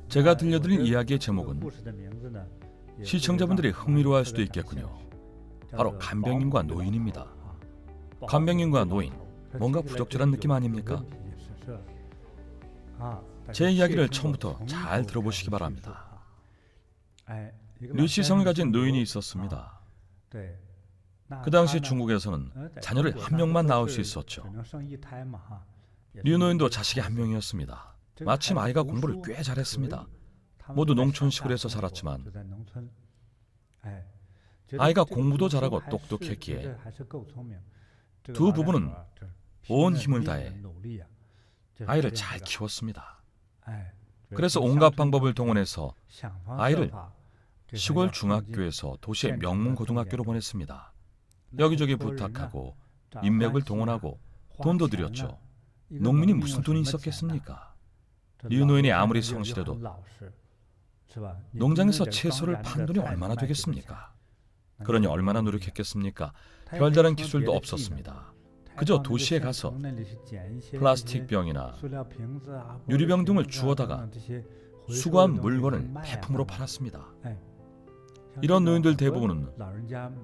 제가 들려드린 이야기의 제목은 시청자분들이 흥미로워할 수도 있겠군요. 바로 간병인과 노인입니다. 간병인과 노인, 뭔가 부적절한 느낌 아닙니까? 제 이야기를 처음부터 잘 들어보시기 바랍니다. 류씨성을 가진 노인이 있었습니다. 그 당시 중국에서는 자녀를 한 명만 낳을 수 있었죠. 류 노인도 자식이 한 명이었습니다. 마침 아이가 공부를 꽤 잘했습니다. 모두 농촌 시골에서 살았지만 아이가 공부도 잘하고 똑똑했기에 두 부부는 온 힘을 다해 아이를 잘 키웠습니다. 그래서 온갖 방법을 동원해서 아이를 시골 중학교에서 도시의 명문 고등학교로 보냈습니다. 여기저기 부탁하고 인맥을 동원하고 돈도 들였죠. 농민이 무슨 돈이 있었겠습니까? 류 노인이 아무리 성실해도 농장에서 채소를 판 돈이 얼마나 되겠습니까? 그러니 얼마나 노력했겠습니까? 별다른 기술도 없었습니다. 그저 도시에 가서 플라스틱 병이나 유리병 등을 주워다가 수거한 물건을 폐품으로 팔았습니다. 이런 노인들 대부분은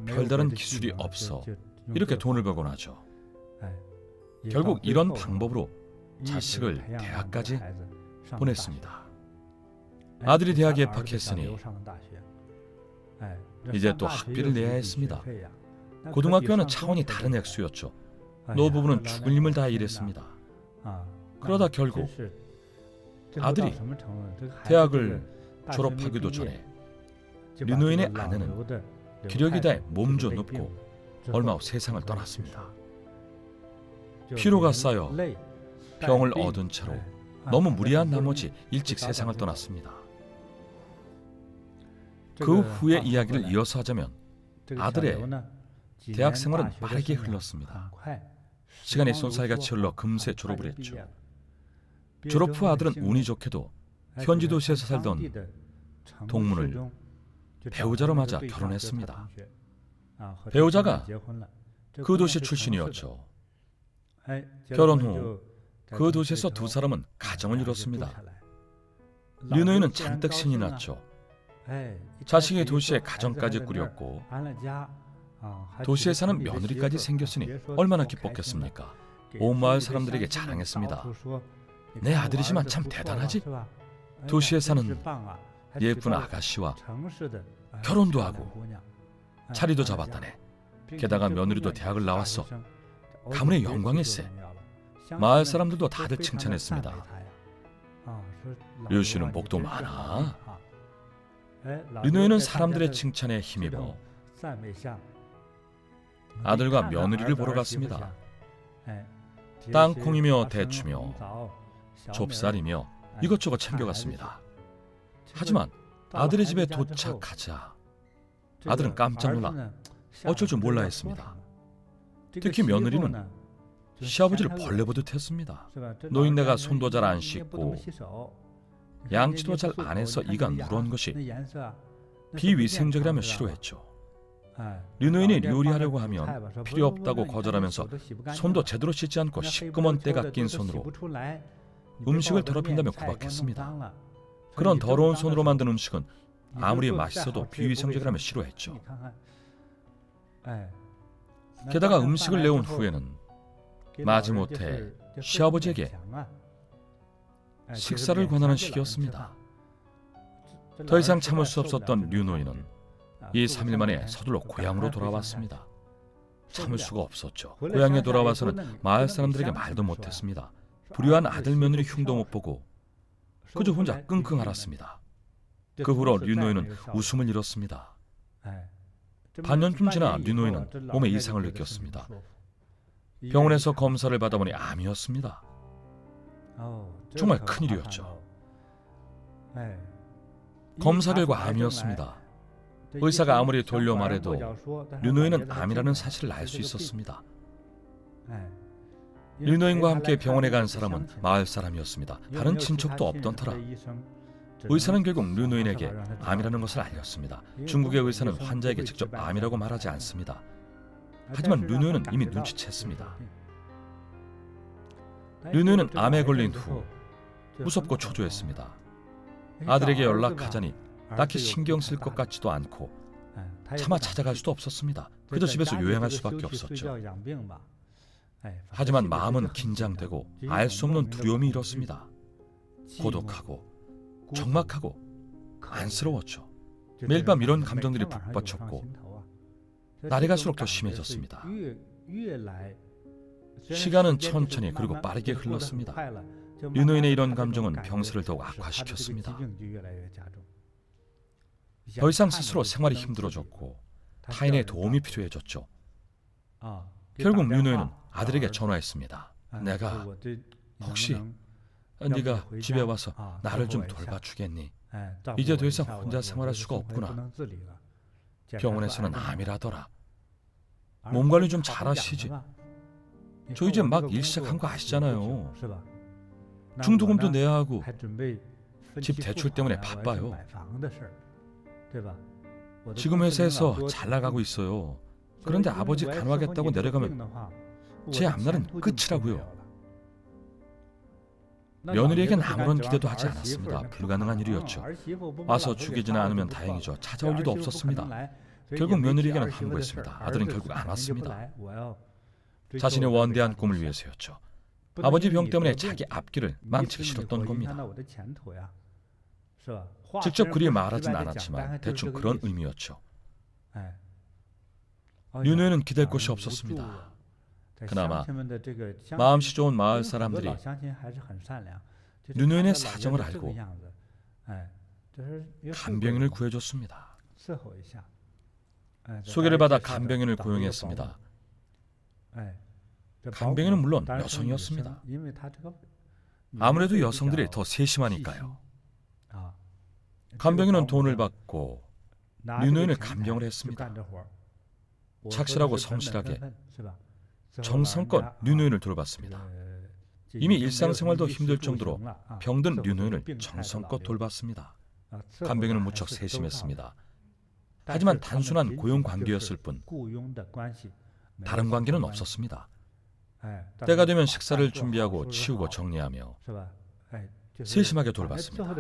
별다른 기술이 없어 이렇게 돈을 벌곤 하죠. 결국 이런 방법으로 자식을 대학까지 보냈습니다. 아들이 대학에 입학했으니 이제 또 학비를 내야 했습니다. 고등학교는 차원이 다른 액수였죠. 노부부는 죽을 힘을 다해 일했습니다. 그러다 결국 아들이 대학을 졸업하기도 전에 류 노인의 아내는 기력이 다해 몸져 눕고 얼마 후 세상을 떠났습니다. 피로가 쌓여 병을 얻은 채로 너무 무리한 나머지 일찍 세상을 떠났습니다. 그 후의 이야기를 이어서 하자면 아들의 대학 생활은 빠르게 흘렀습니다. 시간이 쏜살같이 흘러 금세 졸업을 했죠. 졸업 후 아들은 운이 좋게도 현지 도시에서 살던 동문을 배우자로 맞아 결혼했습니다. 배우자가 그 도시 출신이었죠. 결혼 후 그 도시에서 두 사람은 가정을 이뤘습니다. 류 노인은 잔뜩 신이 났죠. 자식이 도시에 가정까지 꾸렸고 도시에 사는 며느리까지 생겼으니 얼마나 기뻤겠습니까? 온 마을 사람들에게 자랑했습니다. 내 아들이지만 참 대단하지? 도시에 사는 예쁜 아가씨와 결혼도 하고 자리도 잡았다네. 게다가 며느리도 대학을 나왔어. 가문의 영광일세. 마을 사람들도 다들 칭찬했습니다. 류 씨는 복도 많아. 류 노인은 사람들의 칭찬에 힘입어 아들과 며느리를 보러 갔습니다. 땅콩이며 대추며 좁쌀이며 이것저것 챙겨갔습니다. 하지만 아들의 집에 도착하자 아들은 깜짝 놀라 어쩔 줄 몰라 했습니다. 특히 며느리는 시아버지를 벌레 보듯 했습니다. 노인네가 손도 잘 안 씻고 양치도 잘 안 해서 이가 누런 것이 비위생적이라며 싫어했죠. 류 노인이 요리하려고 하면 필요 없다고 거절하면서 손도 제대로 씻지 않고 시꺼먼 때가 낀 손으로 음식을 더럽힌다며 구박했습니다. 그런 더러운 손으로 만든 음식은 아무리 맛있어도 비위생적이라며 싫어했죠. 게다가 음식을 내온 후에는 마지못해 시아버지에게 식사를 권하는 식이었습니다. 더 이상 참을 수 없었던 류 노인은 2-3일 만에 서둘러 고향으로 돌아왔습니다. 참을 수가 없었죠. 고향에 돌아와서는 마을 사람들에게 말도 못했습니다. 불효한 아들 며느리 흉도 못 보고 그저 혼자 끙끙 앓았습니다. 그 후로 류 노인은 웃음을 잃었습니다. 반년쯤 지나 류 노인은 몸에 이상을 느꼈습니다. 병원에서 검사를 받아보니 암이었습니다. 정말 큰일이었죠. 검사 결과 암이었습니다. 의사가 아무리 돌려 말해도 류 노인은 암이라는 사실을 알 수 있었습니다. 류 노인과 함께 병원에 간 사람은 마을 사람이었습니다. 다른 친척도 없던 터라 의사는 결국 류 노인에게 암이라는 것을 알렸습니다. 중국의 의사는 환자에게 직접 암이라고 말하지 않습니다. 하지만 류 노인은 이미 눈치챘습니다. 류 노인은 암에 걸린 후 무섭고 초조했습니다. 아들에게 연락하자니 딱히 신경 쓸 것 같지도 않고 차마 찾아갈 수도 없었습니다. 그저 집에서 요양할 수밖에 없었죠. 하지만 마음은 긴장되고 알 수 없는 두려움이 일었습니다. 고독하고 적막하고 안쓰러웠죠. 매일 밤 이런 감정들이 북받쳤고 날이 갈수록 더 심해졌습니다. 시간은 천천히 그리고 빠르게 흘렀습니다. 류노인의 이런 감정은 병세를 더욱 악화시켰습니다. 더 이상 스스로 생활이 힘들어졌고 타인의 도움이 필요해졌죠. 결국 류노인은 아들에게 전화했습니다. 내가 혹시 네가 집에 와서 나를 좀 돌봐주겠니? 이제 더 이상 혼자 생활할 수가 없구나. 병원에서는 암이라더라. 몸 관리 좀 잘하시지. 저 이제 막 일 시작한 거 아시잖아요. 중도금도 내야 하고 집 대출 때문에 바빠요. 지금 회사에서 잘 나가고 있어요. 그런데 아버지 간호하겠다고 내려가면 제 앞날은 끝이라고요. 며느리에겐 아무런 기대도 하지 않았습니다. 불가능한 일이었죠. 와서 죽이지는 않으면 다행이죠. 찾아올 리도 없었습니다. 결국 며느리에게는 항거했습니다. 아들은 결국 안 왔습니다. 자신의 원대한 꿈을 위해서였죠. 아버지 병 때문에 자기 앞길을 망치기 싫었던 겁니다. 직접 그리 말하진 않았지만 대충 그런 의미였죠. 류노인은 기댈 곳이 없었습니다. 그나마 마음씨 좋은 마을 사람들이 류노인의 사정을 알고 간병인을 구해줬습니다. 소개를 받아 간병인을 고용했습니다. 간병인은 물론 여성이었습니다. 아무래도 여성들이 더 세심하니까요. 간병인은 돈을 받고 류노인을 간병을 했습니다. 착실하고 성실하게 정성껏 류노인을 돌봤습니다. 이미 일상생활도 힘들 정도로 병든 류노인을 정성껏 돌봤습니다. 간병인은 무척 세심했습니다. 하지만 단순한 고용 관계였을 뿐 다른 관계는 없었습니다. 때가 되면 식사를 준비하고 치우고 정리하며 세심하게 돌봤습니다.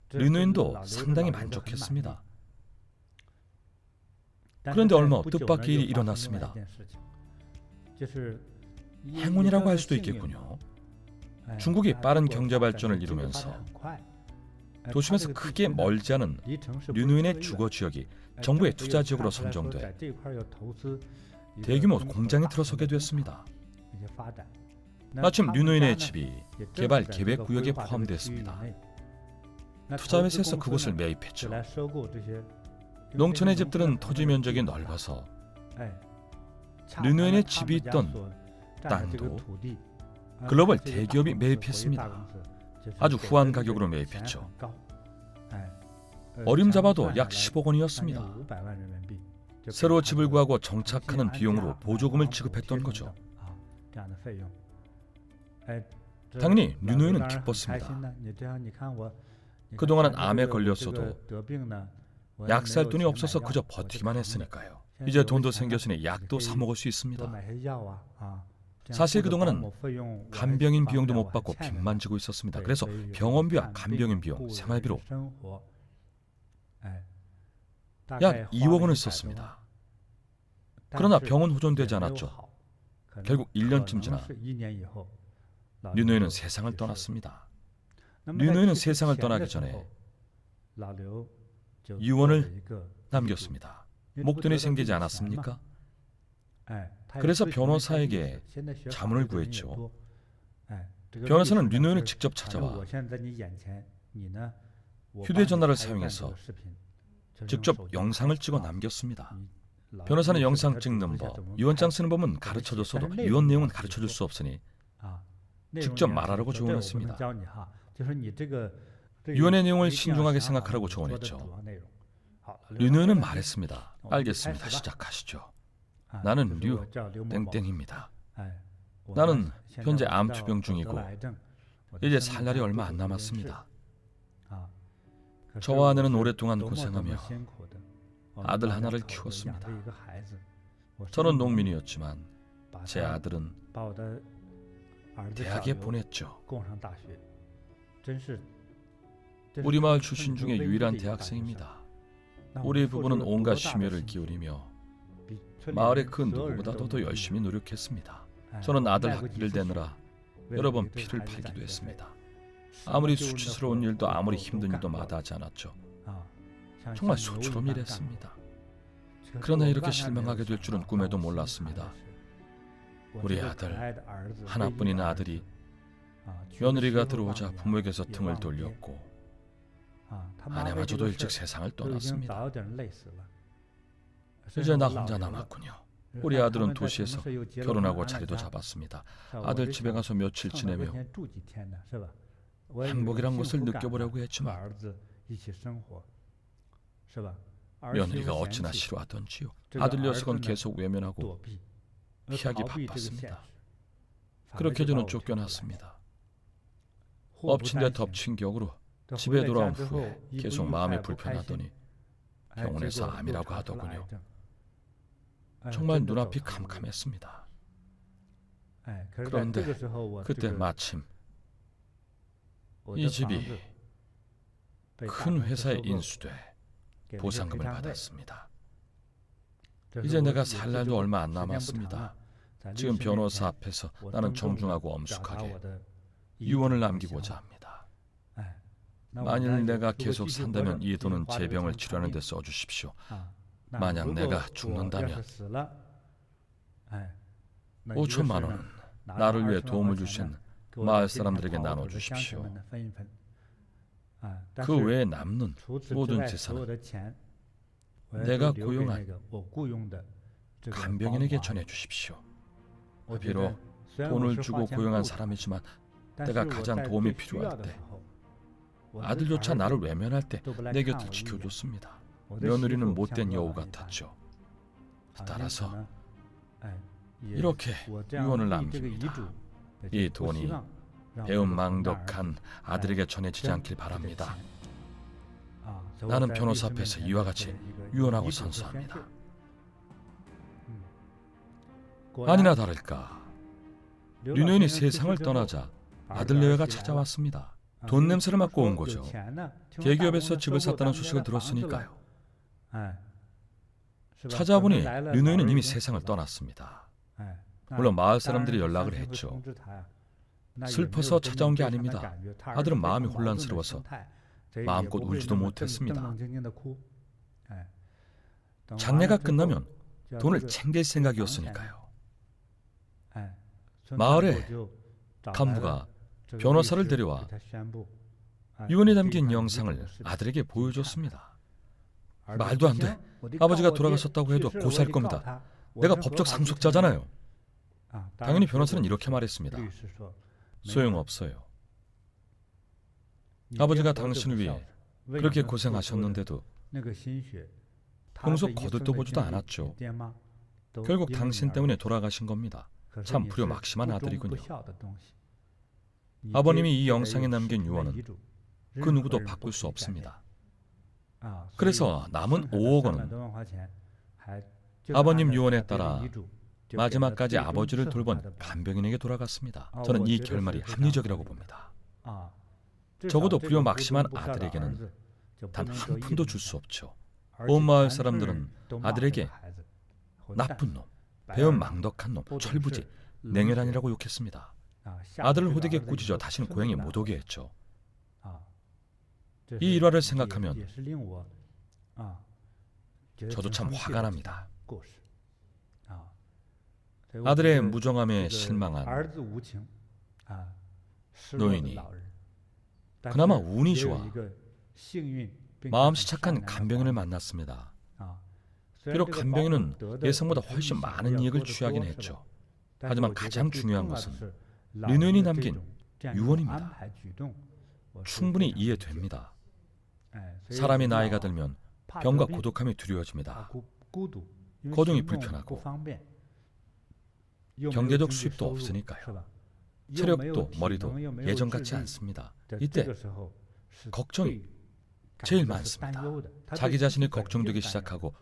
류노인도 상당히 만족했습니다. 그런데 얼마 후 뜻밖의 일이 일어났습니다. 행운이라고 할 수도 있겠군요. 중국이 빠른 경제 발전을 이루면서 도심에서 크게 멀지 않은 류노인의 주거 지역이 정부의 투자 지역으로 선정돼 대규모 공장이 들어서게 됐습니다. 마침 류노인의 집이 개발 계획 구역에 포함됐습니다. 투자회사에서 그곳을 매입했죠. 농촌의 집들은 토지 면적이 넓어서 류노인의 집이 있던 땅도 글로벌 대기업이 매입했습니다. 아주 후한 가격으로 매입했죠. 어림잡아도 약 10억 원이었습니다. 새로 집을 구하고 정착하는 비용으로 보조금을 지급했던 거죠. 당연히 류노인은 기뻤습니다. 그동안은 암에 걸렸어도 약 살 돈이 없어서 그저 버티기만 했으니까요. 이제 돈도 생겼으니 약도 사 먹을 수 있습니다. 사실 그동안은 간병인 비용도 못 받고 빚만 지고 있었습니다. 그래서 병원비와 간병인 비용, 생활비로 약 2억 원을 썼습니다. 그러나 병은 호전되지 않았죠. 결국 1년쯤 지나 류노인은 세상을 떠났습니다. 류노인은 세상을 떠나기 전에 유언을 남겼습니다. 목돈이 생기지 않았습니까? 그래서 변호사에게 자문을 구했죠. 변호사는 류노인을 직접 찾아와 휴대전화를 사용해서 직접 영상을 찍어 남겼습니다. 변호사는 영상 찍는 법, 유언장 쓰는 법은 가르쳐줬어도 유언 내용은 가르쳐줄 수 없으니 직접 말하라고 조언했습니다. 유언의 내용을 신중하게 생각하라고 조언했죠. 류노인은 말했습니다. 알겠습니다. 시작하시죠. 나는 류 땡땡입니다. 나는 현재 암 투병 중이고 이제 살 날이 얼마 안 남았습니다. 저와 아내는 오랫동안 고생하며 아들 하나를 키웠습니다. 저는 농민이었지만 제 아들은 대학에 보냈죠. 우리 마을 출신 중에 유일한 대학생입니다. 우리 부부는 온갖 심혈을 기울이며 마을의 그 누구보다도 더 열심히 노력했습니다. 저는 아들 학비를 대느라 여러 번 피를 팔기도 했습니다. 아무리 수치스러운 일도 아무리 힘든 일도 마다하지 않았죠. 정말 소처럼 일했습니다. 그러나 이렇게 실망하게 될 줄은 꿈에도 몰랐습니다. 우리 아들, 하나뿐인 아들이 며느리가 들어오자 부모에게서 등을 돌렸고 아내마저도 일찍 세상을 떠났습니다. 이제 나 혼자 남았군요. 우리 아들은 도시에서 결혼하고 자리도 잡았습니다. 아들 집에 가서 며칠 지내며 행복이란 것을 느껴보려고 했지만 며느리가 어찌나 싫어하던지요. 아들 녀석은 계속 외면하고 피하기 바빴습니다. 그렇게 저는 쫓겨났습니다. 엎친 데 덮친 격으로 집에 돌아온 후에 계속 마음이 불편하더니 병원에서 암이라고 하더군요. 정말 눈앞이 캄캄했습니다. 그런데 그때 마침 이 집이 큰 회사에 인수돼 보상금을 받았습니다. 이제 내가 살 날도 얼마 안 남았습니다. 지금 변호사 앞에서 나는 정중하고 엄숙하게 유언을 남기고자 합니다. 만일 내가 계속 산다면 이 돈은 제 병을 치료하는 데 써주십시오. 만약 내가 죽는다면 5천만 원은 나를 위해 도움을 주신 마을 사람들에게 나눠주십시오. 그 외에 남는 모든 재산은 내가 고용한 간병인에게 전해주십시오. 비록 돈을 주고 고용한 사람이지만 내가 가장 도움이 필요할 때, 아들조차 나를 외면할 때 내 곁을 지켜줬습니다. 며느리는 못된 여우 같았죠. 따라서 이렇게 유언을 남깁니다. 이 돈이 배은망덕한 아들에게 전해지지 않길 바랍니다. 나는 변호사 앞에서 이와 같이 유언하고 선서합니다. 아니나 다를까 류노인이 세상을 떠나자 아들 내외가 찾아왔습니다. 돈 냄새를 맡고 온 거죠. 대기업에서 집을 샀다는 소식을 들었으니까요. 찾아보니 류노인은 이미 세상을 떠났습니다. 물론 마을 사람들이 연락을 했죠. 슬퍼서 찾아온 게 아닙니다. 아들은 마음이 혼란스러워서 마음껏 울지도 못했습니다. 장례가 끝나면 돈을 챙길 생각이었으니까요. 마을에 간부가 변호사를 데려와 유언에 담긴 영상을 아들에게 보여줬습니다. 말도 안 돼. 아버지가 돌아가셨다고 해도 고소할 겁니다. 내가 법적 상속자잖아요. 당연히 변호사는 이렇게 말했습니다. 소용없어요. 아버지가 당신을 위해 그렇게 고생하셨는데도 평소 거들떠보지도 않았죠. 결국 당신 때문에 돌아가신 겁니다. 참 불효막심한 아들이군요. 아버님이 이 영상에 남긴 유언은 그 누구도 바꿀 수 없습니다. 그래서 남은 5억 원은 아버님 유언에 따라 마지막까지 아버지를 돌본 간병인에게 돌아갔습니다. 저는 이 결말이 합리적이라고 봅니다. 적어도 불효막심한 아들에게는 단 한 푼도 줄 수 없죠. 온 마을 사람들은 아들에게 나쁜 놈, 배은망덕한 놈, 철부지, 냉혈한이라고 욕했습니다. 아들을 호되게 꾸짖어 다시는 고향에 못 오게 했죠. 이 일화를 생각하면 저도 참 화가 납니다. 아들의 무정함에 실망한 노인이 그나마 운이 좋아 마음씨 착한 간병인을 만났습니다. 비록 간병인은 예상보다 훨씬 많은 이익을 취하긴 했죠. 하지만 가장 중요한 것은 류노인이 남긴 유언입니다. 충분히 이해됩니다. 사람이 나이가 들면 병과 고독함이 두려워집니다. 거동이 불편하고 경제적 수입도 없으니까요. 체력도 머리도 예전 같지 않습니다. 이때 걱정이 제일 많습니다. 자기 자신이 걱정되기 시작하고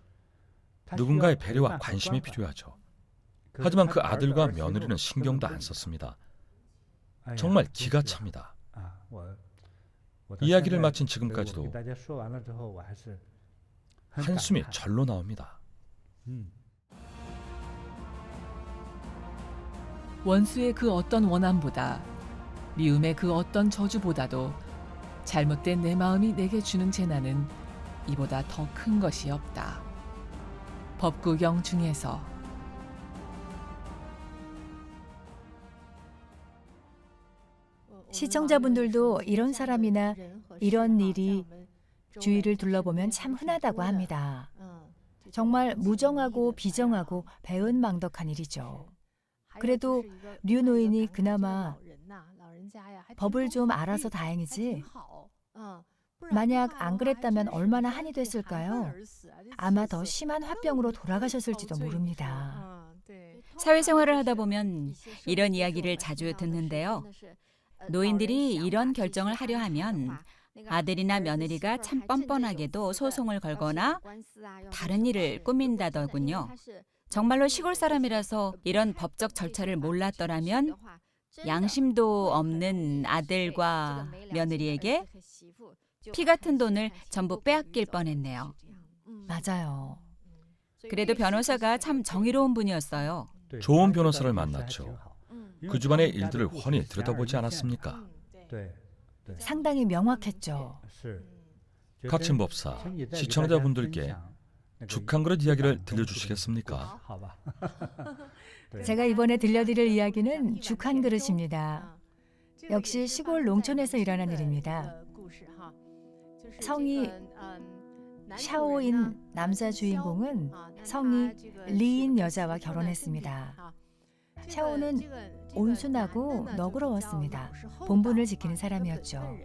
누군가의 배려와 관심이 필요하죠. 하지만 그 아들과 며느리는 신경도 안 썼습니다. 정말 기가 찹니다. 이야기를 마친 지금까지도 한숨이 절로 나옵니다. 원수의 그 어떤 원함보다 미움의 그 어떤 저주보다도 잘못된 내 마음이 내게 주는 재난은 이보다 더 큰 것이 없다. 법구경 중에서. 시청자분들도 이런 사람이나 이런 일이 주위를 둘러보면 참 흔하다고 합니다. 정말 무정하고 비정하고 배은망덕한 일이죠. 그래도 류 노인이 그나마 법을 좀 알아서 다행이지, 만약 안 그랬다면 얼마나 한이 됐을까요? 아마 더 심한 화병으로 돌아가셨을지도 모릅니다. 사회생활을 하다 보면 이런 이야기를 자주 듣는데요. 노인들이 이런 결정을 하려 하면 아들이나 며느리가 참 뻔뻔하게도 소송을 걸거나 다른 일을 꾸민다더군요. 정말로 시골 사람이라서 이런 법적 절차를 몰랐더라면 양심도 없는 아들과 며느리에게 피 같은 돈을 전부 빼앗길 뻔했네요. 맞아요. 그래도 변호사가 참 정의로운 분이었어요. 좋은 변호사를 만났죠. 그 집안의 일들을 훤히 들여다보지 않았습니까? 상당히 명확했죠. 가친 법사, 시청자분들께 죽 한 그릇 이야기를 들려주시겠습니까? 제가 이번에 들려드릴 이야기는 죽 한 그릇입니다. 역시 시골 농촌에서 일어난 일입니다. 성이 샤오인 남자 주인공은 성이 리인 여자와 결혼했습니다. 샤오는 온순하고 너그러웠습니다. 본분을 지키는 사람이었죠.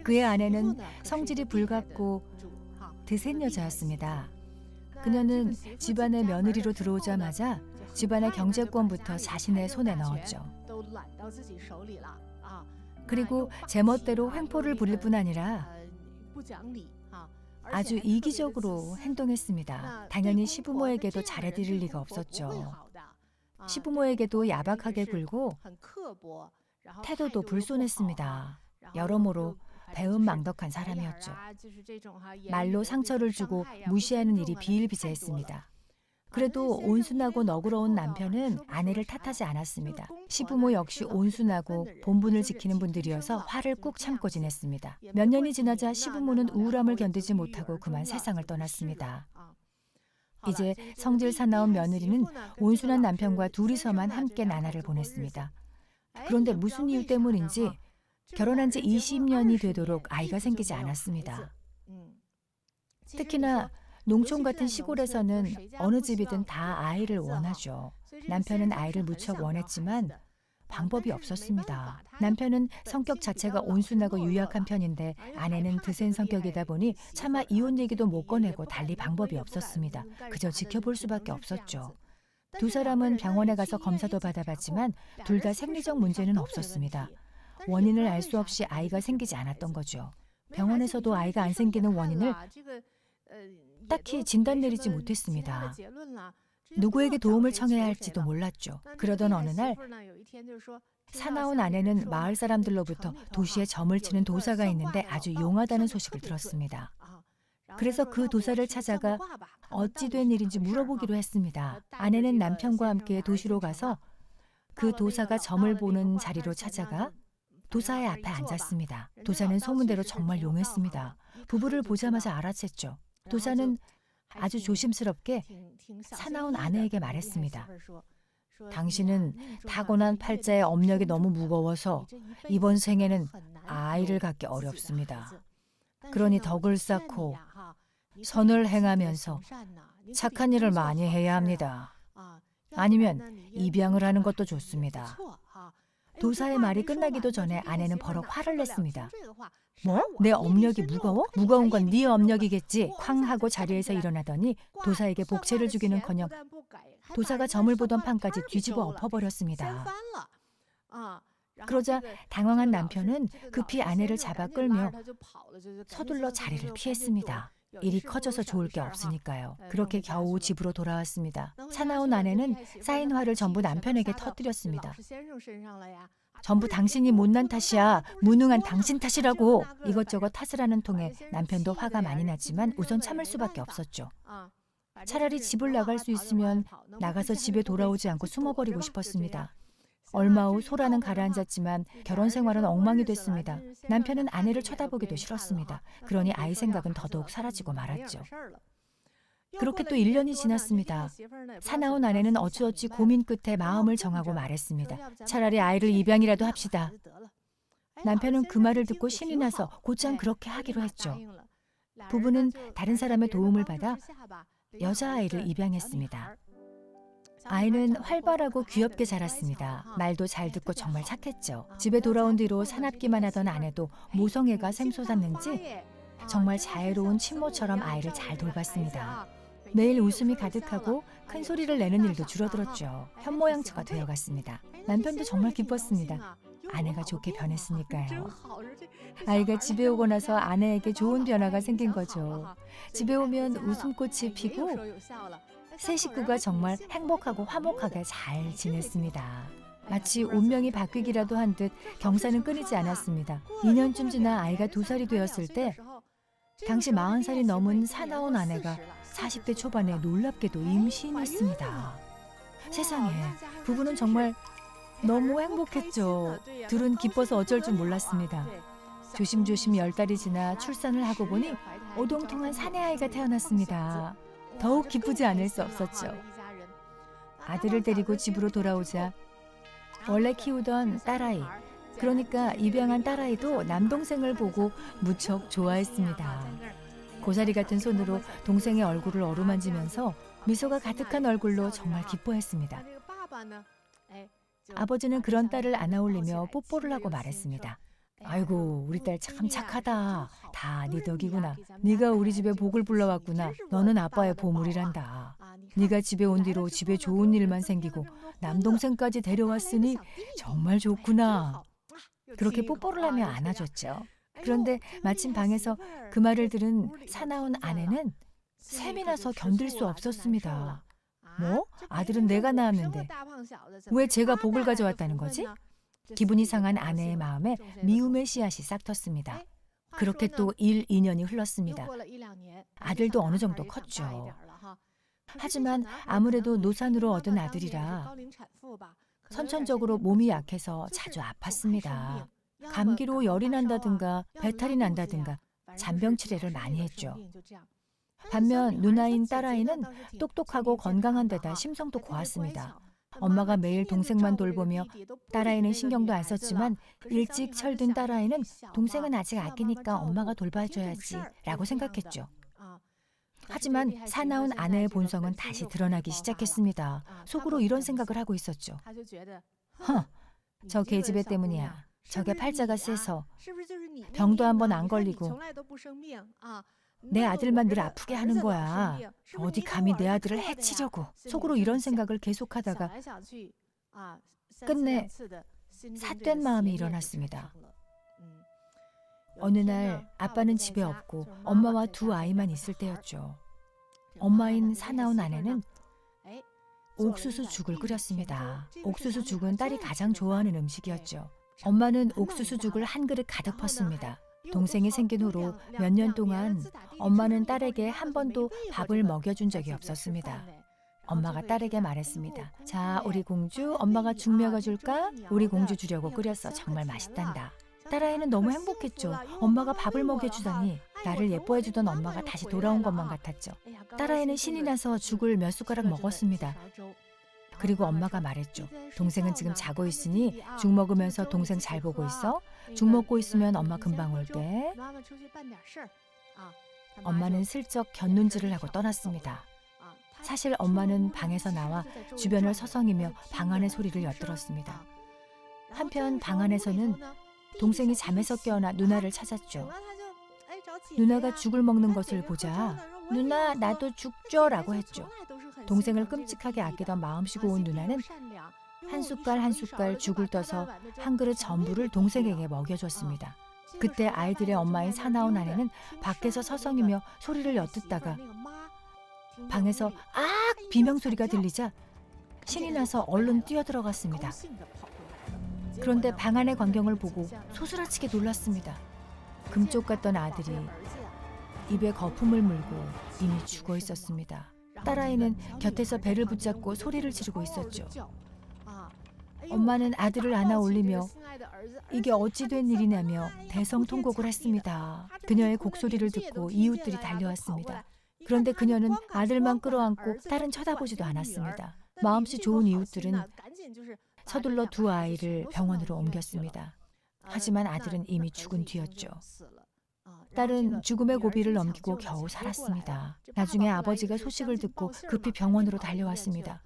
그의 아내는 성질이 불같고 드센 여자였습니다. 그녀는 집안의 며느리로 들어오자마자 집안의 경제권부터 자신의 손에 넣었죠. 그리고 제멋대로 횡포를 부릴 뿐 아니라 아주 이기적으로 행동했습니다. 당연히 시부모에게도 잘해드릴 리가 없었죠. 시부모에게도 야박하게 굴고 태도도 불손했습니다. 여러모로 배은망덕한 사람이었죠. 말로 상처를 주고 무시하는 일이 비일비재했습니다. 그래도 온순하고 너그러운 남편은 아내를 탓하지 않았습니다. 시부모 역시 온순하고 본분을 지키는 분들이어서 화를 꾹 참고 지냈습니다. 몇 년이 지나자 시부모는 우울함을 견디지 못하고 그만 세상을 떠났습니다. 이제 성질 사나운 며느리는 온순한 남편과 둘이서만 함께 나날을 보냈습니다. 그런데 무슨 이유 때문인지 결혼한 지 20년이 되도록 아이가 생기지 않았습니다. 특히나 농촌 같은 시골에서는 어느 집이든 다 아이를 원하죠. 남편은 아이를 무척 원했지만 방법이 없었습니다. 남편은 성격 자체가 온순하고 유약한 편인데 아내는 드센 성격이다 보니 차마 이혼 얘기도 못 꺼내고 달리 방법이 없었습니다. 그저 지켜볼 수밖에 없었죠. 두 사람은 병원에 가서 검사도 받아봤지만 둘 다 생리적 문제는 없었습니다. 원인을 알 수 없이 아이가 생기지 않았던 거죠. 병원에서도 아이가 안 생기는 원인을 딱히 진단 내리지 못했습니다. 누구에게 도움을 청해야 할지도 몰랐죠. 그러던 어느 날 사나운 아내는 마을 사람들로부터 도시에 점을 치는 도사가 있는데 아주 용하다는 소식을 들었습니다. 그래서 그 도사를 찾아가 어찌 된 일인지 물어보기로 했습니다. 아내는 남편과 함께 도시로 가서 그 도사가 점을 보는 자리로 찾아가 도사의 앞에 앉았습니다. 도사는 소문대로 정말 용했습니다. 부부를 보자마자 알아챘죠. 도사는 아주 조심스럽게 사나운 아내에게 말했습니다. 당신은 타고난 팔자의 업력이 너무 무거워서 이번 생에는 아이를 갖기 어렵습니다. 그러니 덕을 쌓고 선을 행하면서 착한 일을 많이 해야 합니다. 아니면 입양을 하는 것도 좋습니다. 도사의 말이 끝나기도 전에 아내는 버럭 화를 냈습니다. 뭐? 내 업력이 무거워? 무거운 건 네 업력이겠지. 쾅 하고 자리에서 일어나더니 도사에게 복채를 주기는커녕 도사가 점을 보던 판까지 뒤집어 엎어버렸습니다. 그러자 당황한 남편은 급히 아내를 잡아 끌며 서둘러 자리를 피했습니다. 일이 커져서 좋을 게 없으니까요. 그렇게 겨우 집으로 돌아왔습니다. 사나운 아내는 쌓인 화를 전부 남편에게 터뜨렸습니다. 전부 당신이 못난 탓이야. 무능한 당신 탓이라고. 이것저것 탓을 하는 통에 남편도 화가 많이 났지만 우선 참을 수밖에 없었죠. 차라리 집을 나갈 수 있으면 나가서 집에 돌아오지 않고 숨어버리고 싶었습니다. 얼마 후 소라는 가라앉았지만 결혼 생활은 엉망이 됐습니다. 남편은 아내를 쳐다보기도 싫었습니다. 그러니 아이 생각은 더더욱 사라지고 말았죠. 그렇게 또 1년이 지났습니다. 사나운 아내는 어찌어찌 고민 끝에 마음을 정하고 말했습니다. 차라리 아이를 입양이라도 합시다. 남편은 그 말을 듣고 신이 나서 곧장 그렇게 하기로 했죠. 부부는 다른 사람의 도움을 받아 여자아이를 입양했습니다. 아이는 활발하고 귀엽게 자랐습니다. 말도 잘 듣고 정말 착했죠. 집에 돌아온 뒤로 사납기만 하던 아내도 모성애가 샘솟았는지 정말 자애로운 친모처럼 아이를 잘 돌봤습니다. 매일 웃음이 가득하고 큰 소리를 내는 일도 줄어들었죠. 현모양처가 되어갔습니다. 남편도 정말 기뻤습니다. 아내가 좋게 변했으니까요. 아이가 집에 오고 나서 아내에게 좋은 변화가 생긴 거죠. 집에 오면 웃음꽃이 피고 세 식구가 정말 행복하고 화목하게 잘 지냈습니다. 마치 운명이 바뀌기라도 한 듯 경사는 끊이지 않았습니다. 2년쯤 지나 아이가 2살이 되었을 때 당시 40살이 넘은 사나운 아내가 40대 초반에 놀랍게도 임신했습니다. 세상에, 부부는 정말 너무 행복했죠. 둘은 기뻐서 어쩔 줄 몰랐습니다. 조심조심 10달이 지나 출산을 하고 보니 오동통한 사내아이가 태어났습니다. 더욱 기쁘지 않을 수 없었죠. 아들을 데리고 집으로 돌아오자 원래 키우던 딸아이, 그러니까 입양한 딸아이도 남동생을 보고 무척 좋아했습니다. 고사리 같은 손으로 동생의 얼굴을 어루만지면서 미소가 가득한 얼굴로 정말 기뻐했습니다. 아버지는 그런 딸을 안아올리며 뽀뽀를 하고 말했습니다. 아이고, 우리 딸 참 착하다. 다 네 덕이구나. 네가 우리 집에 복을 불러왔구나. 너는 아빠의 보물이란다. 네가 집에 온 뒤로 집에 좋은 일만 생기고 남동생까지 데려왔으니 정말 좋구나. 그렇게 뽀뽀를 하며 안아줬죠. 그런데 마침 방에서 그 말을 들은 사나운 아내는 샘이 나서 견딜 수 없었습니다. 뭐? 아들은 내가 낳았는데 왜 제가 복을 가져왔다는 거지? 기분이 상한 아내의 마음에 미움의 씨앗이 싹 텄습니다. 그렇게 또 1, 2년이 흘렀습니다. 아들도 어느 정도 컸죠. 하지만 아무래도 노산으로 얻은 아들이라 선천적으로 몸이 약해서 자주 아팠습니다. 감기로 열이 난다든가 배탈이 난다든가 잔병 치레를 많이 했죠. 반면 누나인 딸아이는 똑똑하고 건강한 데다 심성도 고왔습니다. 엄마가 매일 동생만 돌보며 딸아이는 신경도 안 썼지만 일찍 철든 딸아이는 동생은 아직 아기니까 엄마가 돌봐줘야지 라고 생각했죠. 하지만 사나운 아내의 본성은 다시 드러나기 시작했습니다. 속으로 이런 생각을 하고 있었죠. 저 계집애 때문이야. 저게 팔자가 세서 병도 한번 안 걸리고 내 아들만 늘 아프게 하는 거야. 어디 감히 내 아들을 해치려고. 속으로 이런 생각을 계속하다가 끝내 삿된 마음이 일어났습니다. 어느 날 아빠는 집에 없고 엄마와 두 아이만 있을 때였죠. 엄마인 사나운 아내는 옥수수 죽을 끓였습니다. 옥수수 죽은 딸이 가장 좋아하는 음식이었죠. 엄마는 옥수수 죽을 한 그릇 가득 펐습니다. 동생이 생긴 후로 몇 년 동안 엄마는 딸에게 한 번도 밥을 먹여준 적이 없었습니다. 엄마가 딸에게 말했습니다. 자, 우리 공주, 엄마가 죽 먹여줄까? 우리 공주 주려고 끓였어. 정말 맛있단다. 딸아이는 너무 행복했죠. 엄마가 밥을 먹여주다니 나를 예뻐해주던 엄마가 다시 돌아온 것만 같았죠. 딸아이는 신이 나서 죽을 몇 숟가락 먹었습니다. 그리고 엄마가 말했죠. 동생은 지금 자고 있으니 죽 먹으면서 동생 잘 보고 있어. 죽 먹고 있으면 엄마 금방 올게. 엄마는 슬쩍 곁눈질을 하고 떠났습니다. 사실 엄마는 방에서 나와 주변을 서성이며 방 안의 소리를 엿들었습니다. 한편 방 안에서는 동생이 잠에서 깨어나 누나를 찾았죠. 누나가 죽을 먹는 것을 보자 누나 나도 죽 줘라고 했죠. 동생을 끔찍하게 아끼던 마음씨 고운 누나는 한 숟갈 한 숟갈 죽을 떠서 한 그릇 전부를 동생에게 먹여줬습니다. 그때 아이들의 엄마인 사나운 아내는 밖에서 서성이며 소리를 엿듣다가 방에서 악 비명소리가 들리자 신이 나서 얼른 뛰어들어갔습니다. 그런데 방 안의 광경을 보고 소스라치게 놀랐습니다. 금쪽 같던 아들이 입에 거품을 물고 이미 죽어 있었습니다. 딸아이는 곁에서 배를 붙잡고 소리를 지르고 있었죠. 엄마는 아들을 안아 올리며 이게 어찌 된 일이냐며 대성통곡을 했습니다. 그녀의 곡소리를 듣고 이웃들이 달려왔습니다. 그런데 그녀는 아들만 끌어안고 딸은 쳐다보지도 않았습니다. 마음씨 좋은 이웃들은 서둘러 두 아이를 병원으로 옮겼습니다. 하지만 아들은 이미 죽은 뒤였죠. 딸은 죽음의 고비를 넘기고 겨우 살았습니다. 나중에 아버지가 소식을 듣고 급히 병원으로 달려왔습니다.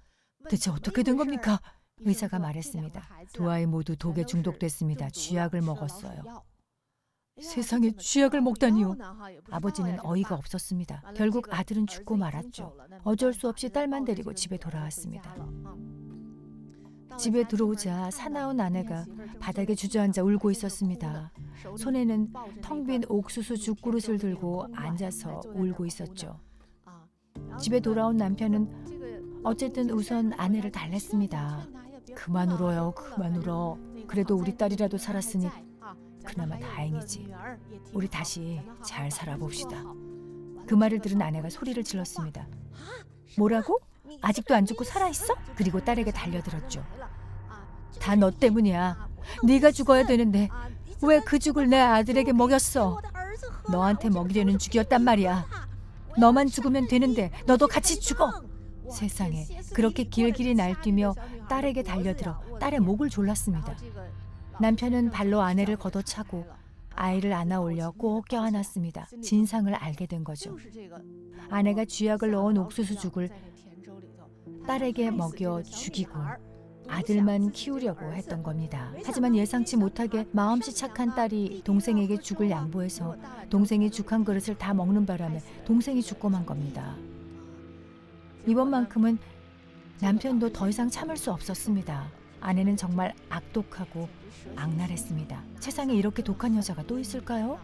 대체 어떻게 된 겁니까? 의사가 말했습니다. 두 아이 모두 독에 중독됐습니다. 쥐약을 먹었어요. 세상에, 쥐약을 먹다니요. 아버지는 어이가 없었습니다. 결국 아들은 죽고 말았죠. 어쩔 수 없이 딸만 데리고 집에 돌아왔습니다. 집에 들어오자 사나운 아내가 바닥에 주저앉아 울고 있었습니다. 손에는 텅 빈 옥수수 죽그릇을 들고 앉아서 울고 있었죠. 집에 돌아온 남편은 어쨌든 우선 아내를 달랬습니다. 그만 울어요, 그만 울어. 그래도 우리 딸이라도 살았으니 그나마 다행이지. 우리 다시 잘 살아봅시다. 그 말을 들은 아내가 소리를 질렀습니다. 뭐라고? 아직도 안 죽고 살아있어? 그리고 딸에게 달려들었죠. 다 너 때문이야. 네가 죽어야 되는데 왜 그 죽을 내 아들에게 먹였어? 너한테 먹이려는 죽이었단 말이야. 너만 죽으면 되는데 너도 같이 죽어. 세상에, 그렇게 길길이 날뛰며 딸에게 달려들어 딸의 목을 졸랐습니다. 남편은 발로 아내를 걷어차고 아이를 안아 올려 꼭 껴안았습니다. 진상을 알게 된 거죠. 아내가 쥐약을 넣은 옥수수죽을 딸에게 먹여 죽이고 아들만 키우려고 했던 겁니다. 하지만 예상치 못하게 마음씨 착한 딸이 동생에게 죽을 양보해서 동생이 죽 한 그릇을 다 먹는 바람에 동생이 죽고 만 겁니다. 이번만큼은 남편도 더 이상 참을 수 없었습니다. 아내는 정말 악독하고 악랄했습니다. 세상에 이렇게 독한 여자가 또 있을까요?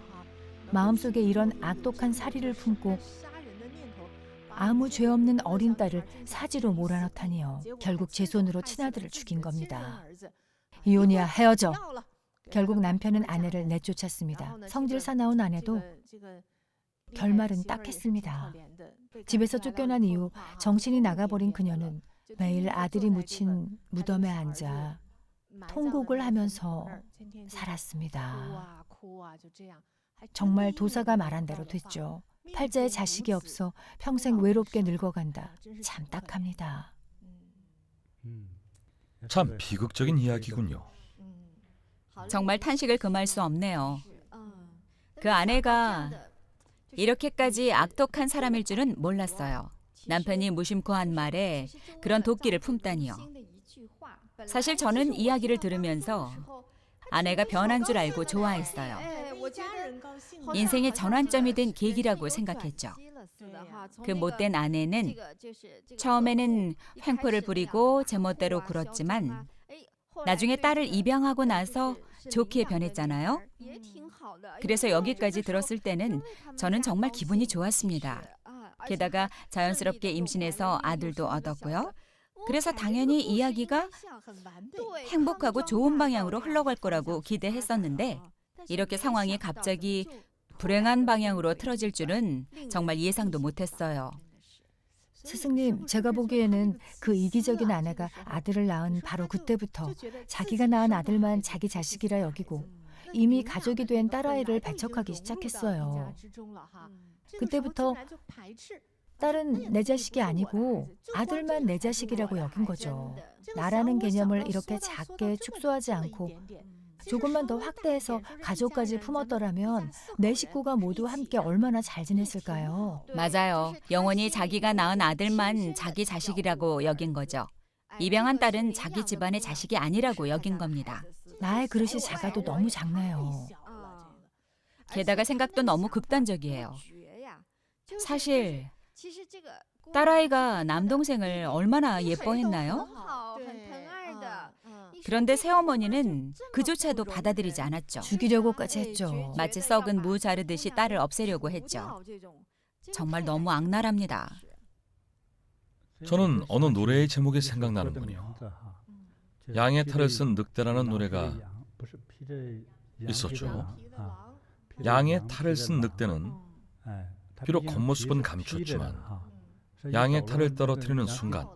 마음속에 이런 악독한 사리를 품고 아무 죄 없는 어린 딸을 사지로 몰아넣다니요. 결국 제 손으로 친아들을 죽인 겁니다. 이혼이야, 헤어져. 결국 남편은 아내를 내쫓았습니다. 성질 사나운 아내도 결말은 딱했습니다. 집에서 쫓겨난 이후 정신이 나가버린 그녀는 매일 아들이 묻힌 무덤에 앉아 통곡을 하면서 살았습니다. 정말 도사가 말한 대로 됐죠. 팔자에 자식이 없어 평생 외롭게 늙어간다. 참 딱합니다. 참 비극적인 이야기군요. 정말 탄식을 금할 수 없네요. 그 아내가 이렇게까지 악독한 사람일 줄은 몰랐어요. 남편이 무심코 한 말에 그런 도끼를 품다니요. 사실 저는 이야기를 들으면서 아내가 변한 줄 알고 좋아했어요. 인생의 전환점이 된 계기라고 생각했죠. 그 못된 아내는 처음에는 횡포를 부리고 제멋대로 굴었지만 나중에 딸을 입양하고 나서 좋게 변했잖아요. 그래서 여기까지 들었을 때는 저는 정말 기분이 좋았습니다. 게다가 자연스럽게 임신해서 아들도 얻었고요. 그래서 당연히 이야기가 행복하고 좋은 방향으로 흘러갈 거라고 기대했었는데 이렇게 상황이 갑자기 불행한 방향으로 틀어질 줄은 정말 예상도 못했어요. 스승님, 제가 보기에는 그 이기적인 아내가 아들을 낳은 바로 그때부터 자기가 낳은 아들만 자기 자식이라 여기고 이미 가족이 된 딸아이를 배척하기 시작했어요. 그때부터 딸은 내 자식이 아니고 아들만 내 자식이라고 여긴 거죠. 나라는 개념을 이렇게 작게 축소하지 않고 조금만 더 확대해서 가족까지 품었더라면 내 식구가 모두 함께 얼마나 잘 지냈을까요? 맞아요. 영원히 자기가 낳은 아들만 자기 자식이라고 여긴 거죠. 입양한 딸은 자기 집안의 자식이 아니라고 여긴 겁니다. 나의 그릇이 작아도 너무 작네요. 게다가 생각도 너무 극단적이에요. 사실 딸아이가 남동생을 얼마나 예뻐했나요? 그런데 새어머니는 그조차도 받아들이지 않았죠. 죽이려고까지 했죠. 마치 썩은 무 자르듯이 딸을 없애려고 했죠. 정말 너무 악랄합니다. 저는 어느 노래의 제목이 생각나는군요. 양의 탈을 쓴 늑대라는 노래가 있었죠. 양의 탈을 쓴 늑대는 비록 겉모습은 감췄지만 양의 탈을 떨어뜨리는 순간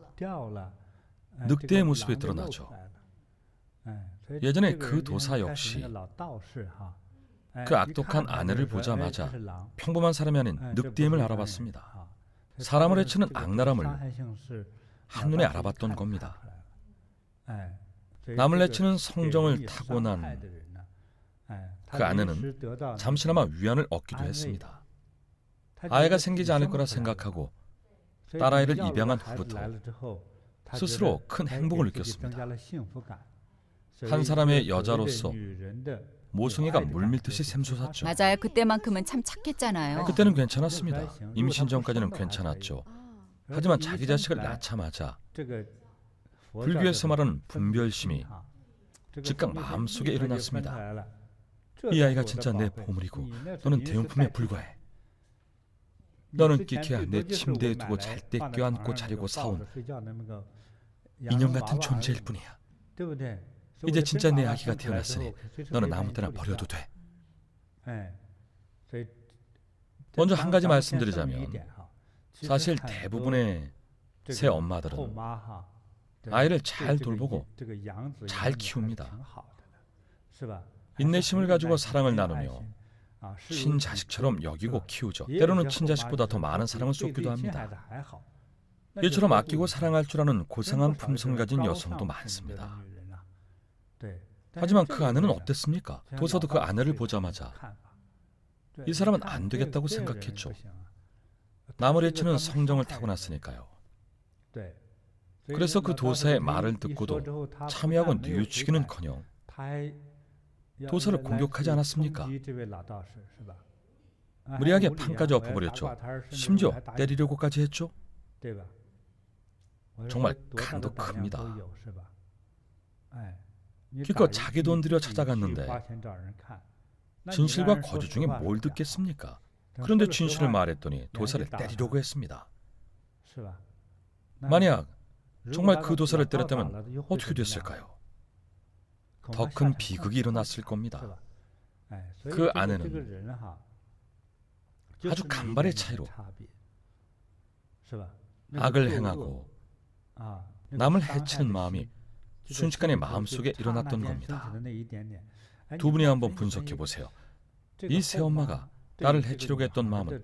늑대의 모습이 드러나죠. 예전에 그 도사 역시 그 악독한 아내를 보자마자 평범한 사람이 아닌 늑대임을 알아봤습니다. 사람을 해치는 악랄함을 한눈에 알아봤던 겁니다. 남을 해치는 성정을 타고난 그 아내는 잠시나마 위안을 얻기도 했습니다. 아이가 생기지 않을 거라 생각하고 딸아이를 입양한 후부터 스스로 큰 행복을 느꼈습니다. 한 사람의 여자로서 모성애가 물밀듯이 샘솟았죠. 맞아요. 그때만큼은 참 착했잖아요. 그때는 괜찮았습니다. 임신 전까지는 괜찮았죠. 하지만 자기 자식을 낳자마자 불교에서 말하는 분별심이 즉각 마음속에 일어났습니다. 이 아이가 진짜 내 보물이고 너는 대용품에 불과해. 너는 끼케야 내 침대에 두고 잘 때 껴안고 자려고 사온 인형 같은 존재일 뿐이야. 이제 진짜 내 아기가 태어났으니 너는 아무 때나 버려도 돼. 먼저 한 가지 말씀드리자면 사실 대부분의 새 엄마들은 아이를 잘 돌보고 잘 키웁니다. 인내심을 가지고 사랑을 나누며 친자식처럼 여기고 키우죠. 때로는 친자식보다 더 많은 사랑을 쏟기도 합니다. 이처럼 아끼고 사랑할 줄 아는 고상한 품성을 가진 여성도 많습니다. 하지만 그 아내는 어땠습니까? 도서도 그 아내를 보자마자 이 사람은 안 되겠다고 생각했죠. 남을 해치는 성정을 타고났으니까요. 그래서 그 도사의 말을 듣고도 참여하고 뉘우치기는커녕 도사를 공격하지 않았습니까? 무리하게 판까지 엎어버렸죠. 심지어 때리려고까지 했죠. 정말 간도 큽니다. 기껏 자기 돈 들여 찾아갔는데 진실과 거짓 중에 뭘 듣겠습니까? 그런데 진실을 말했더니 도사를 때리려고 했습니다. 만약 정말 그 도사를 때렸다면 어떻게 됐을까요? 더 큰 비극이 일어났을 겁니다. 그 아내는 아주 간발의 차이로 악을 행하고 남을 해치는 마음이 순식간에 마음속에 일어났던 겁니다. 두 분이 한번 분석해 보세요. 이 새엄마가 딸을 해치려고 했던 마음은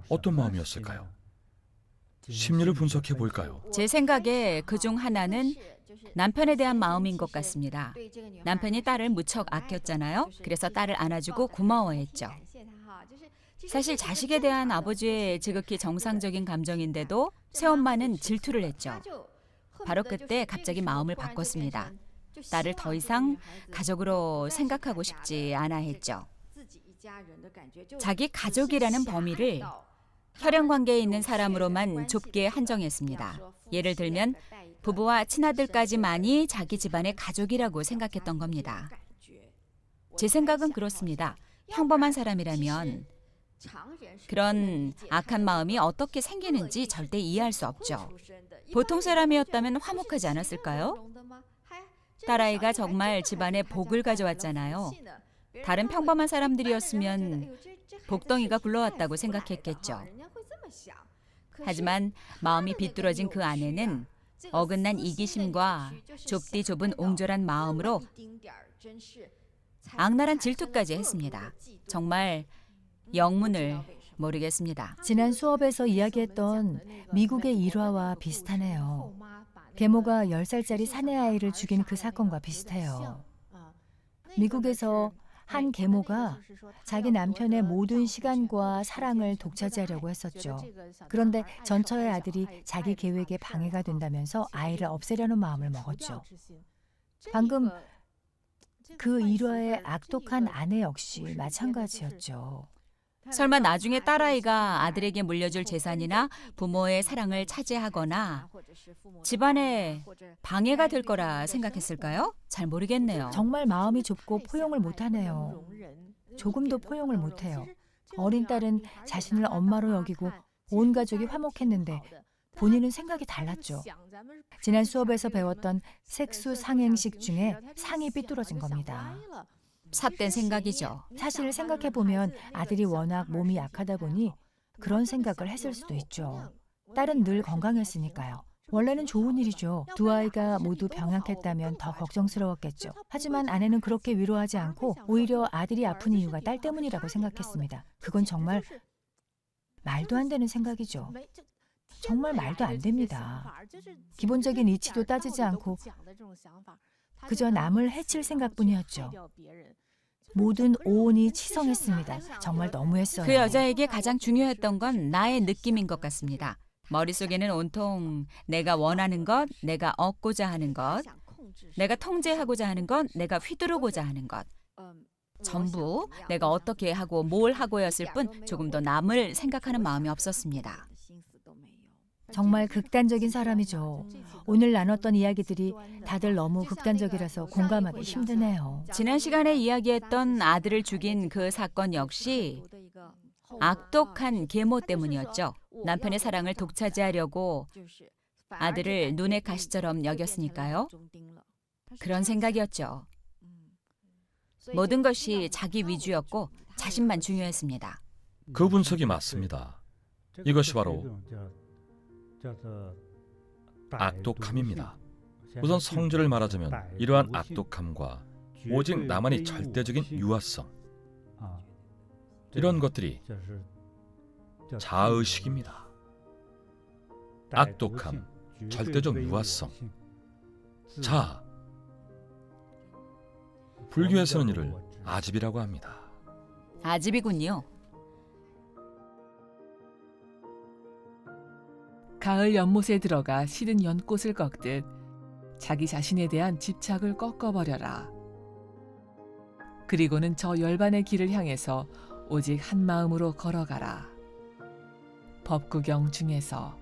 어떤 마음이었을까요? 심리를 분석해 볼까요? 제 생각에 그중 하나는 남편에 대한 마음인 것 같습니다. 남편이 딸을 무척 아꼈잖아요. 그래서 딸을 안아주고 고마워했죠. 사실 자식에 대한 아버지의 지극히 정상적인 감정인데도 새엄마는 질투를 했죠. 바로 그때 갑자기 마음을 바꿨습니다. 딸을 더 이상 가족으로 생각하고 싶지 않아 했죠. 자기 가족이라는 범위를 혈연 관계에 있는 사람으로만 좁게 한정했습니다. 예를 들면 부부와 친아들까지만이 자기 집안의 가족이라고 생각했던 겁니다. 제 생각은 그렇습니다. 평범한 사람이라면 그런 악한 마음이 어떻게 생기는지 절대 이해할 수 없죠. 보통 사람이었다면 화목하지 않았을까요? 딸아이가 정말 집안에 복을 가져왔잖아요. 다른 평범한 사람들이었으면 복덩이가 굴러왔다고 생각했겠죠. 하지만 마음이 비뚤어진 그 아내는 어긋난 이기심과 좁디 좁은 옹졸한 마음으로 악랄한 질투까지 했습니다. 정말 영문을 모르겠습니다. 지난 수업에서 이야기했던 미국의 일화와 비슷하네요. 계모가 10살짜리 사내아이를 죽인 그 사건과 비슷해요. 미국에서 한 계모가 자기 남편의 모든 시간과 사랑을 독차지하려고 했었죠. 그런데 전처의 아들이 자기 계획에 방해가 된다면서 아이를 없애려는 마음을 먹었죠. 방금 그 일화의 악독한 아내 역시 마찬가지였죠. 설마 나중에 딸아이가 아들에게 물려줄 재산이나 부모의 사랑을 차지하거나 집안에 방해가 될 거라 생각했을까요? 잘 모르겠네요. 정말 마음이 좁고 포용을 못하네요. 조금도 포용을 못해요. 어린 딸은 자신을 엄마로 여기고 온 가족이 화목했는데 본인은 생각이 달랐죠. 지난 수업에서 배웠던 색수 상행식 중에 상이 삐뚤어진 겁니다. 삿된 생각이죠. 사실 생각해보면 아들이 워낙 몸이 약하다 보니 그런 생각을 했을 수도 있죠. 딸은 늘 건강했으니까요. 원래는 좋은 일이죠. 두 아이가 모두 병약했다면 더 걱정스러웠겠죠. 하지만 아내는 그렇게 위로하지 않고 오히려 아들이 아픈 이유가 딸 때문이라고 생각했습니다. 그건 정말 말도 안 되는 생각이죠. 정말 말도 안 됩니다. 기본적인 이치도 따지지 않고 그저 남을 해칠 생각뿐이었죠. 모든 오온이 치성했습니다. 정말 너무했어요. 그 여자에게 가장 중요했던 건 나의 느낌인 것 같습니다. 머릿속에는 온통 내가 원하는 것, 내가 얻고자 하는 것, 내가 통제하고자 하는 것, 내가 휘두르고자 하는 것. 전부 내가 어떻게 하고 뭘 하고였을 뿐 조금 더 남을 생각하는 마음이 없었습니다. 정말 극단적인 사람이죠. 오늘 나눴던 이야기들이 다들 너무 극단적이라서 공감하기 힘드네요. 지난 시간에 이야기했던 아들을 죽인 그 사건 역시 악독한 계모 때문이었죠. 남편의 사랑을 독차지하려고 아들을 눈의 가시처럼 여겼으니까요. 그런 생각이었죠. 모든 것이 자기 위주였고 자신만 중요했습니다. 그 분석이 맞습니다. 이것이 바로 악독함입니다. 우선 성질을 말하자면 이러한 악독함과 오직 나만의 절대적인 유아성, 이런 것들이 자의식입니다. 악독함, 절대적 유아성, 자, 불교에서는 이를 아집이라고 합니다. 아집이군요. 가을 연못에 들어가 시든 연꽃을 꺾듯 자기 자신에 대한 집착을 꺾어버려라. 그리고는 저 열반의 길을 향해서 오직 한 마음으로 걸어가라. 법구경 중에서